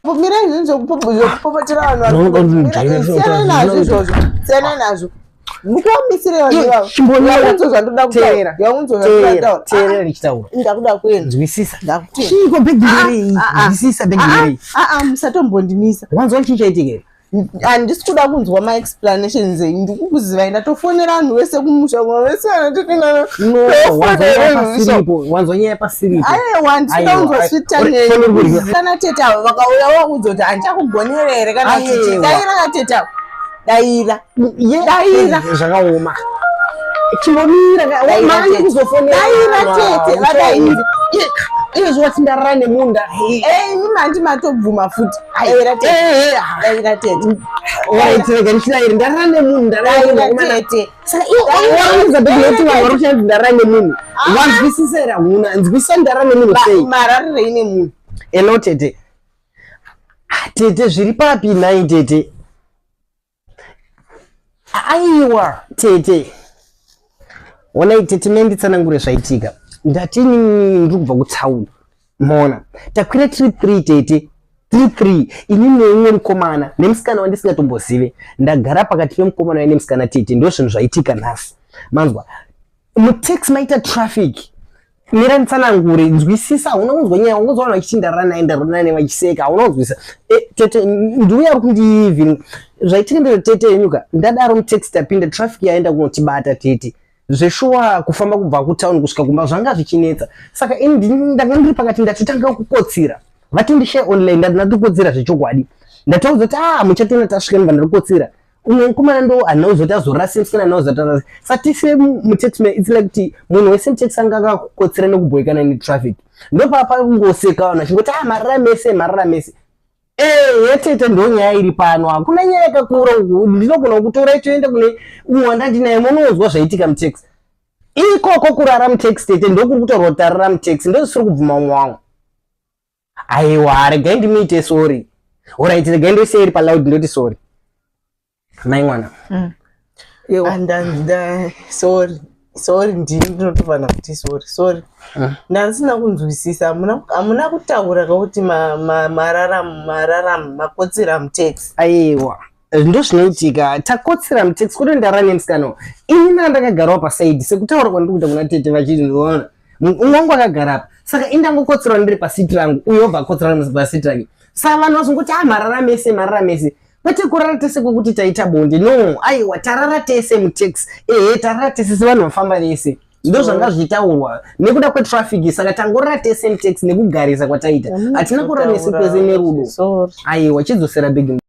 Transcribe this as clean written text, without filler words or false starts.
Mira nzokupopotera vanhu siyana nazvo mukamisirewa zvandinoda kutaura teerera ndichitaura ndakuda kuenda nzwisisa chiko bhegirei nzwisisa bhegirei musatombondimisa wanzwa chii chaitika here handisi kuda kunzwa maexplanations enyu ndikukuziva ndatofonera vanhu vese kumusha vese wanzwa nyaya pasiripo aiwa ndisida kunzwa svitanei kana tete avo vakauya vaudza kuti handichakugonera here kana kuti daira katete avo daira zvakaoma chinomira manje kuzofonera tete vadairi izvo watindarara nemunda mandi matobvuma futi daira tete waitirega ndichidairi ndarara nemunda tete saka iwaanza bhegireti vanhu vari kushandisa ndarara nemunhu wanzwisisera huna nzwisisa ndarara nemunhu sei mararirei nemunhu elo tete tete zviri papi nai tete aiwa tete onai tete menditsanangure zvaitika ndatini ndiri kubva kutsauni mona takwira tiri 3 tete 3 ini neumwe mukomana nemusikana wandisingatombozive ndagara pakati pemukomana waine musikana tete ndo zvinhu zvaitika nhasi manzwa mutex maita traffic mira nditsanangure nzwisisa hauna kunzwa nyaya ungonzwa vanhu vachichindarara naye vachiseka hauna kunzwisisa tete ndiuya ari kundiivhi zvaitika ndezvo tete yenyuka ndadaro mutex tapinda traffic yaenda kunotibata tete zveshuwa kufamba kubva kutauni kusvika kumba zvanga zvichinetsa saka ndanga ndiri pakati ndatotanga kukotsira vatindishare online ndatikotsira zvechokwadi ndataudza kuti muchatona tasvika ndibva ndarikotsira umwe mukomana ndo anozoti azorasi musikana anozoti arasi satise mutext it's like kuti munhu wese mutext anga akakotsira nekubhoikana netraffic ndopapa kungoseka vanhu achingoti marara mese yetete ndo nyaya iri pano hakuna nyaya yakakura ndinogona kutora toenda kune umwe wandandinaye munozwa zvaitika mutext ikoko kurara mutext tete ndokuri kutaura kuti tarara mutext ndozvisiri kubvuma mumwe aiwa regai ndimuite sorry oright regai ndoisiya iri paloud ndoti sorry mai mwana sorry ndinotofana kuti sorry ndasina kunzwisisa hamuna kutaura kuti makotsera mutex aiwa ndo zvinoitika takotsera mutex kuti ndarara nemusikana ini ndakagarawo pasaidi sekutaura kwandikuita kuna tete vachiti ndiona umwe wangu akagara apa saka indangokotsera ndiri pasiti rangu uyo obva akotsera pasiti rangu saka vanhu vazongoti marara mese kwete kurara tese kwekuti taita bonde no aiwa tarara tese mutex tarara tese sevanhu vafamba vese ndo zvanga zvichitaurwa nekuda kwetraffic saka tangorara tese mutex nekugarisa kwataita hatina kurara nese kwese nerudo aiwa chidzosera big